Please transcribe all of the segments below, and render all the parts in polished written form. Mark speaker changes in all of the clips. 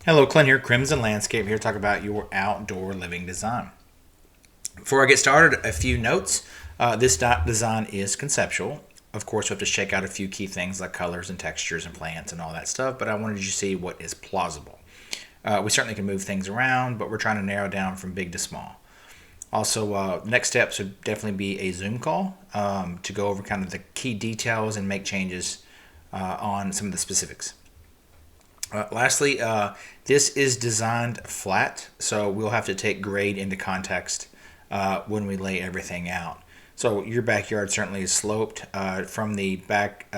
Speaker 1: Hello, Clint here, Crimson Landscape, here to talk about your outdoor living design. Before I get started, a few notes. This design is conceptual. Of course, we have to check out a few key things like colors and textures and plants and all that stuff, but I wanted you to see what is plausible. We certainly can move things around, but we're trying to narrow down from big to small. Also, next steps would definitely be a Zoom call to go over kind of the key details and make changes on some of the specifics. Lastly, this is designed flat, so we'll have to take grade into context when we lay everything out. So your backyard certainly is sloped from the back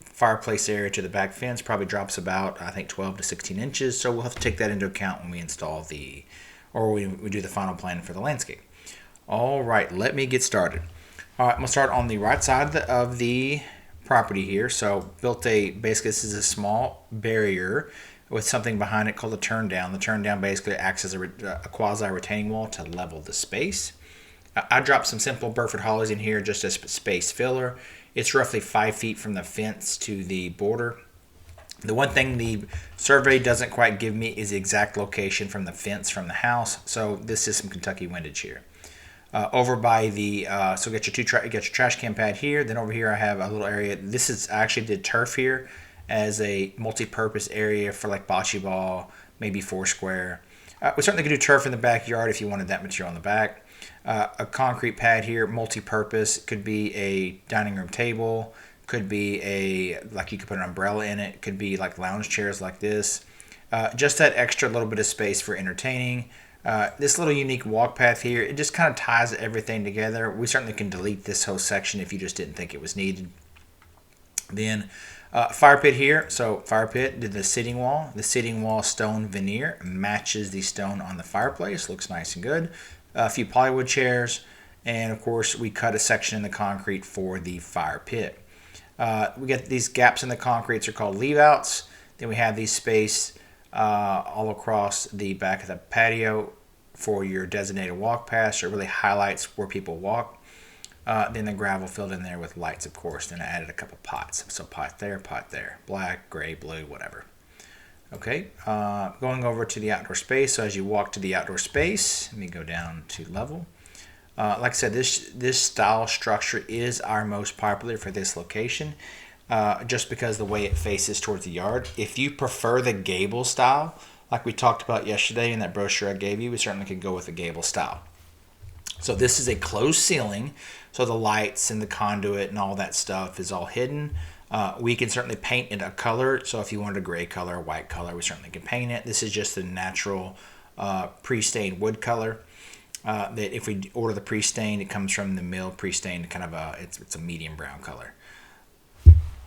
Speaker 1: fireplace area to the back fence, probably drops about, I think, 12 to 16 inches. So we'll have to take that into account when we install we do the final plan for the landscape. All right, let me get started. All right, I'm gonna start on the right side of the property here. So basically this is a small barrier with something behind it called a turn down. The turn down basically acts as a quasi retaining wall to level the space. I dropped some simple Burford hollies in here just as space filler. It's roughly 5 feet from the fence to the border. The one thing the survey doesn't quite give me is the exact location from the fence from the house. So this is some Kentucky windage here. Over by the so get your trash can pad here. Then over here I have a little area. I actually did turf here as a multi-purpose area for like bocce ball, maybe foursquare. We certainly could do turf in the backyard if you wanted that material on the back. A concrete pad here, multi-purpose, could be a dining room table, could be like you could put an umbrella in it, could be like lounge chairs like this. Just that extra little bit of space for entertaining. This little unique walk path here, it just kind of ties everything together. We certainly can delete this whole section if you just didn't think it was needed. Then fire pit here. So fire pit did the sitting wall. The sitting wall stone veneer matches the stone on the fireplace. Looks nice and good. A few plywood chairs. And of course we cut a section in the concrete for the fire pit. We get these gaps in the concrete are called leave outs. Then we have these space all across the back of the patio for your designated walk paths. It really highlights where people walk. Then the gravel filled in there with lights, of course. Then I added a couple pots. So pot there, black, gray, blue, whatever. Okay, going over to the outdoor space. So as you walk to the outdoor space, let me go down to level. Like I said, this style structure is our most popular for this location. Just because the way it faces towards the yard. If you prefer the gable style, like we talked about yesterday in that brochure I gave you, we certainly could go with the gable style. So this is a closed ceiling, so the lights and the conduit and all that stuff is all hidden. We can certainly paint it a color, so if you wanted a gray color, a white color, we certainly can paint it. This is just a natural pre-stained wood color. That if we order the pre-stained, it comes from the mill pre-stained, kind of it's a medium brown color.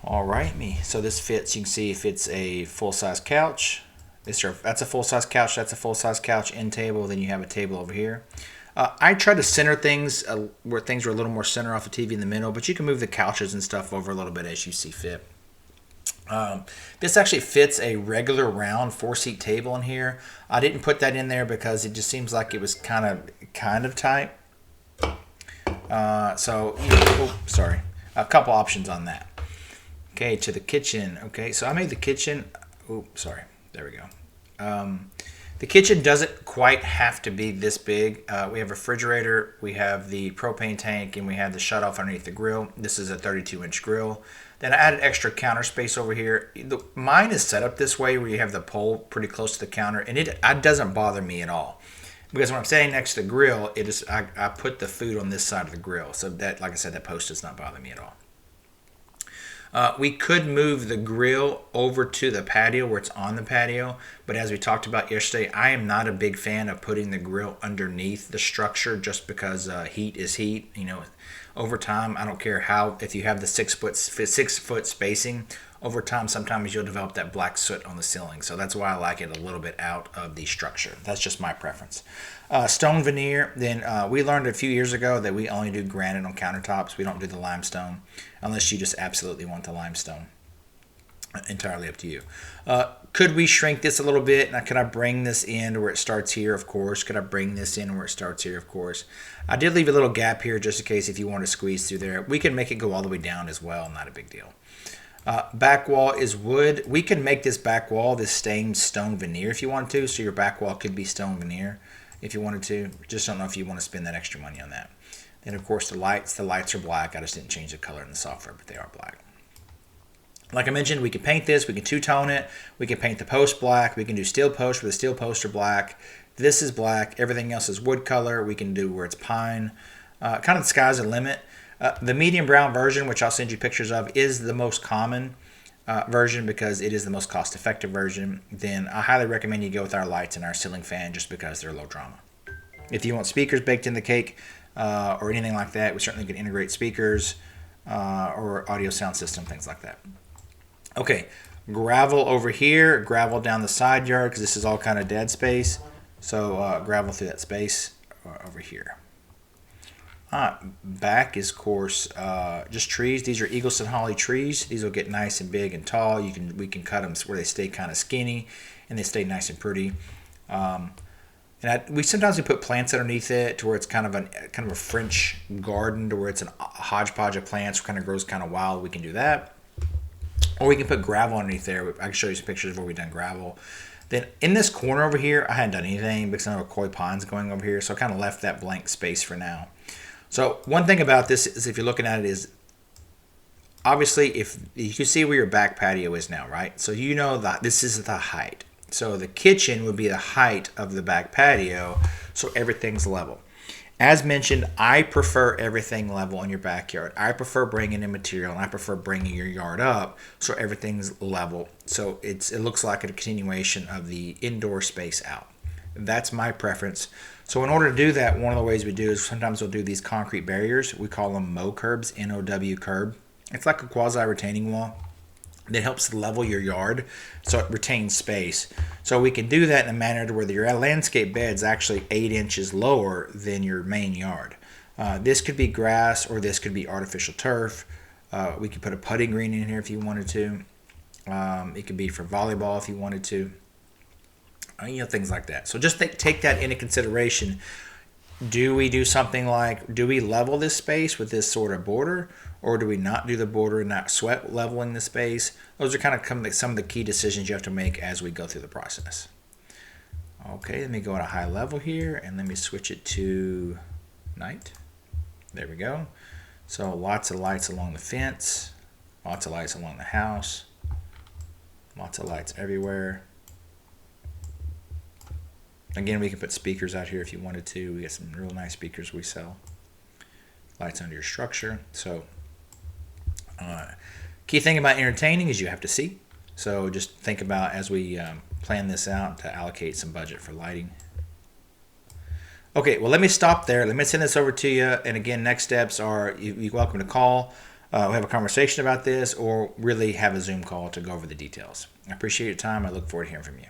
Speaker 1: All right, so this fits. You can see it fits a full-size couch. That's a full-size couch. That's a full-size couch end table. Then you have a table over here. I try to center things where things are a little more center off the TV in the middle, but you can move the couches and stuff over a little bit as you see fit. This actually fits a regular round 4-seat table in here. I didn't put that in there because it just seems like it was kind of tight. Sorry, a couple options on that. Okay, to the kitchen. Okay, so I made the kitchen. Oh, sorry. There we go. The kitchen doesn't quite have to be this big. We have a refrigerator, we have the propane tank, and we have the shutoff underneath the grill. This is a 32-inch grill. Then I added extra counter space over here. Mine is set up this way where you have the pole pretty close to the counter, and it doesn't bother me at all. Because when I'm standing next to the grill, I put the food on this side of the grill. So that, like I said, that post does not bother me at all. We could move the grill over to the patio where it's on the patio, but as we talked about yesterday, I am not a big fan of putting the grill underneath the structure just because heat is heat. Over time, I don't care if you have the 6 foot spacing. Over time, sometimes you'll develop that black soot on the ceiling, so that's why I like it a little bit out of the structure. That's just my preference. Stone veneer. Then we learned a few years ago that we only do granite on countertops. We don't do the limestone unless you just absolutely want the limestone. Entirely up to you. Could we shrink this a little bit? Now, could I bring this in to where it starts here? Of course. Could I bring this in where it starts here? Of course. I did leave a little gap here just in case if you want to squeeze through there. We could make it go all the way down as well. Not a big deal. Back wall is wood. We can make this back wall this stained stone veneer if you want to. So your back wall could be stone veneer if you wanted to. Just don't know if you want to spend that extra money on that. Then of course the lights are black. I just didn't change the color in the software, but they are black. Like I mentioned, we can paint this. We can two-tone it. We can paint the post black. We can do steel post where the steel posts are black. This is black. Everything else is wood color. We can do where it's pine. Kind of the sky's the limit. The medium brown version, which I'll send you pictures of, is the most common version because it is the most cost-effective version. Then I highly recommend you go with our lights and our ceiling fan just because they're low drama. If you want speakers baked in the cake or anything like that, we certainly can integrate speakers or audio sound system, things like that. Okay, gravel over here, gravel down the side yard because this is all kind of dead space. So gravel through that space over here. Back is, of course, just trees. These are Eagleson holly trees. These will get nice and big and tall. We can cut them where they stay kind of skinny and they stay nice and pretty. We sometimes put plants underneath it to where it's kind of a French garden to where it's a hodgepodge of plants, kind of grows kind of wild. We can do that. Or we can put gravel underneath there. I can show you some pictures of where we've done gravel. Then in this corner over here, I hadn't done anything because I know koi ponds going over here. So I kind of left that blank space for now. So one thing about this is if you're looking at it is, obviously if you can see where your back patio is now, right? So you know that this is the height. So the kitchen would be the height of the back patio. So everything's level. As mentioned, I prefer everything level in your backyard. I prefer bringing in material and I prefer bringing your yard up so everything's level. So it looks like a continuation of the indoor space out. That's my preference. So in order to do that, one of the ways we do is sometimes we'll do these concrete barriers. We call them MOW curbs, N-O-W curb. It's like a quasi-retaining wall that helps level your yard so it retains space. So we can do that in a manner to where your landscape bed's actually 8 inches lower than your main yard. This could be grass or this could be artificial turf. We could put a putting green in here if you wanted to. It could be for volleyball if you wanted to. Things like that. So just take that into consideration. Do we do something like, do we level this space with this sort of border, or do we not do the border and not sweat leveling the space? Those are kind of some of the key decisions you have to make as we go through the process. Okay, let me go at a high level here, and let me switch it to night. There we go. So lots of lights along the fence, lots of lights along the house, lots of lights everywhere. Again, we can put speakers out here if you wanted to. We got some real nice speakers we sell. Lights under your structure. So, key thing about entertaining is you have to see. So just think about as we plan this out to allocate some budget for lighting. Okay, well, let me stop there. Let me send this over to you. And again, next steps are you're welcome to call. We'll have a conversation about this or really have a Zoom call to go over the details. I appreciate your time. I look forward to hearing from you.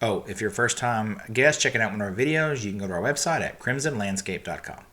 Speaker 1: Oh, if you're a first-time guest checking out one of our videos, you can go to our website at crimsonlandscape.com.